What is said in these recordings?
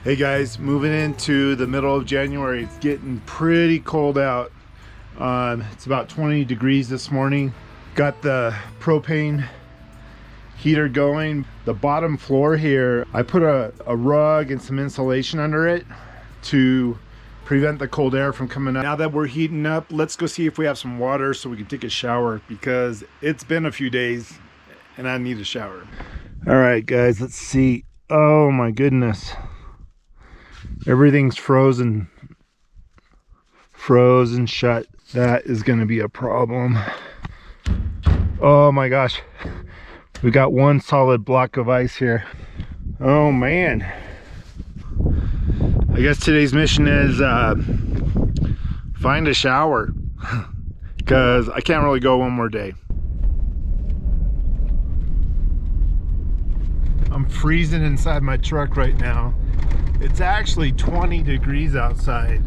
Hey guys, moving into the middle of January. It's getting pretty cold out. It's about 20 degrees this morning. Got the propane heater going. The bottom floor here, I put a rug and some insulation under it to prevent the cold air from coming out. Now that we're heating up, let's go see if we have some water so we can take a shower, because it's been a few days and I need a shower. All right guys, let's see. Oh my goodness. Everything's frozen shut. That is going to be a problem. Oh my gosh, we got one solid block of ice here. Oh man, I guess today's mission is find a shower, because I can't really go one more day. I'm freezing inside my truck right now. It's actually 20 degrees outside.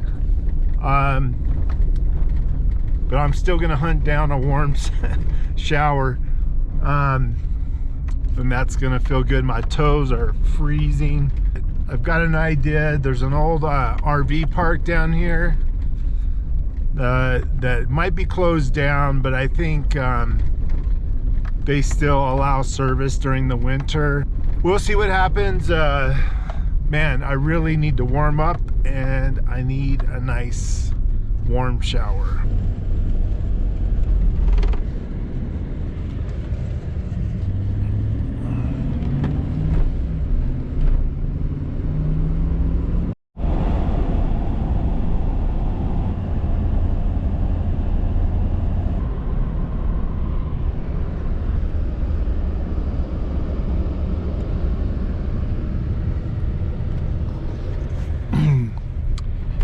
But I'm still gonna hunt down a warm shower. And that's gonna feel good. My toes are freezing. I've got an idea. There's an old RV park down here that might be closed down, but I think they still allow service during the winter. We'll see what happens. Man, I really need to warm up and I need a nice warm shower.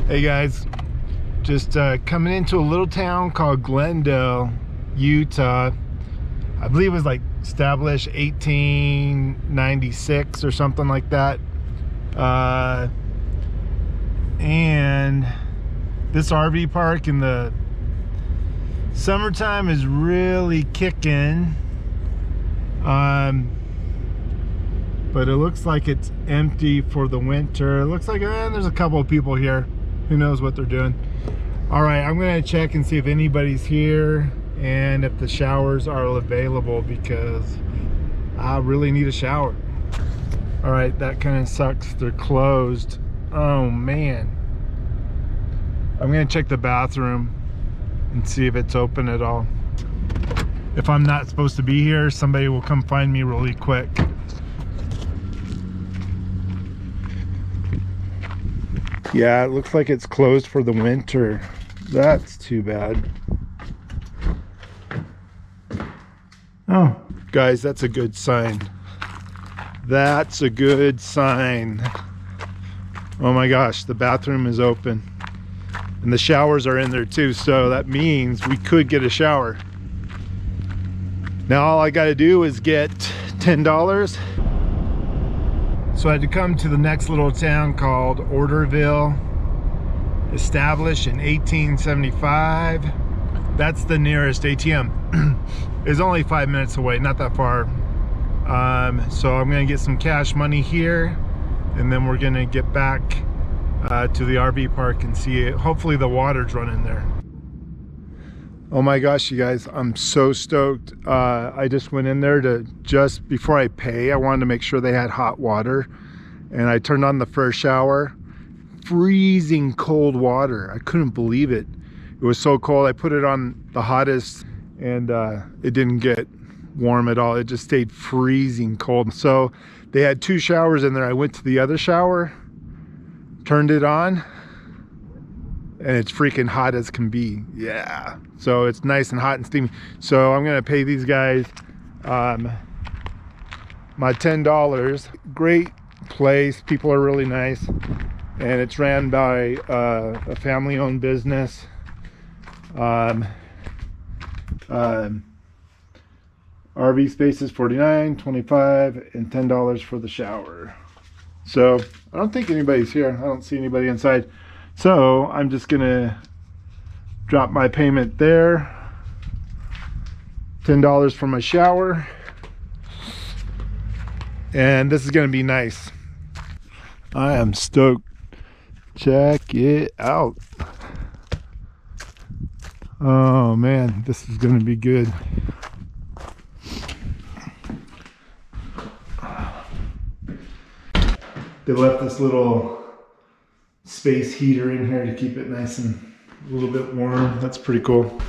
Hey guys, just coming into a little town called Glendale, Utah. I believe it was like established 1896 or something like that. And this RV park in the summertime is really kicking. But it looks like it's empty for the winter. It looks like there's a couple of people here. Who knows what they're doing. All right, I'm gonna check and see if anybody's here and if the showers are available, because I really need a shower. All right, that kind of sucks. They're closed. Oh man. I'm gonna check the bathroom and see if it's open at all. If I'm not supposed to be here, somebody will come find me really quick. Yeah, it looks like it's closed for the winter. That's too bad. Oh, guys, that's a good sign. That's a good sign. Oh my gosh, the bathroom is open. And the showers are in there too, so that means we could get a shower. Now all I gotta do is get $10. So I had to come to the next little town called Orderville, established in 1875. That's the nearest ATM. It's only 5 minutes away, not that far. So I'm gonna get some cash money here, and then we're gonna get back to the RV park and see it. Hopefully the water's running there. Oh my gosh, you guys, I'm so stoked. I just went in there to, just before I pay, I wanted to make sure they had hot water. And I turned on the first shower. Freezing cold water. I couldn't believe it. It was so cold. I put it on the hottest and it didn't get warm at all. It just stayed freezing cold. So they had two showers in there. I went to the other shower, turned it on, and it's freaking hot as can be. Yeah, so it's nice and hot and steamy. So I'm gonna pay these guys my $10. Great place, people are really nice, and it's ran by a family-owned business. RV spaces $49, $25, and $10 for the shower. So I don't think anybody's here. I don't see anybody inside. So I'm just gonna drop my payment there. $10 for my shower. And this is gonna be nice. I am stoked. Check it out. Oh man, this is gonna be good. They left this little space heater in here to keep it nice and a little bit warm. That's pretty cool.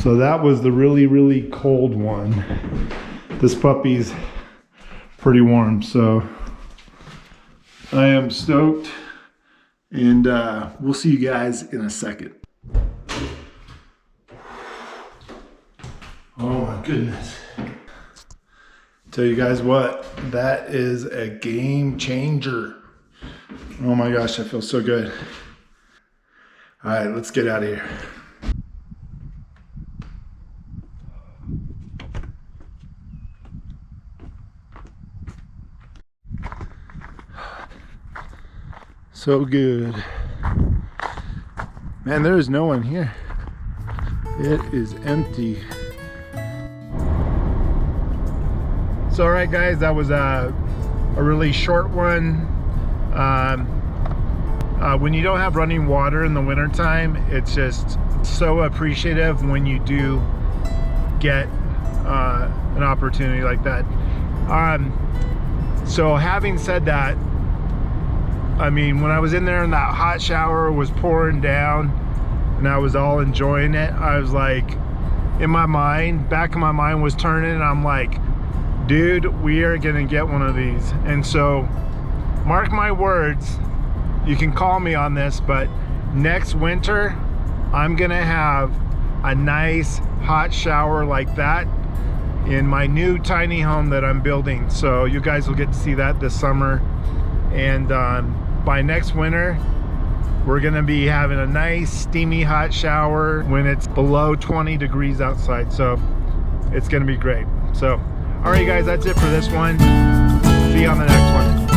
So that was the really, really cold one. This puppy's pretty warm, so I am stoked, and we'll see you guys in a second. Oh my goodness. Tell you guys what, that is a game changer. Oh my gosh, I feel so good. All right, let's get out of here. So good. Man, there is no one here. It is empty. So all right guys, that was a really short one. When you don't have running water in the wintertime, it's just so appreciative when you do get an opportunity like that. So having said that, I mean, when I was in there and that hot shower was pouring down and I was all enjoying it, I was like, in my mind, back of my mind was turning, and I'm like, dude, we are gonna get one of these. And so mark my words, you can call me on this, but next winter I'm gonna have a nice hot shower like that in my new tiny home that I'm building. So you guys will get to see that this summer, and by next winter we're gonna be having a nice steamy hot shower when it's below 20 degrees outside. So it's gonna be great. So all right guys, that's it for this one. See you on the next one.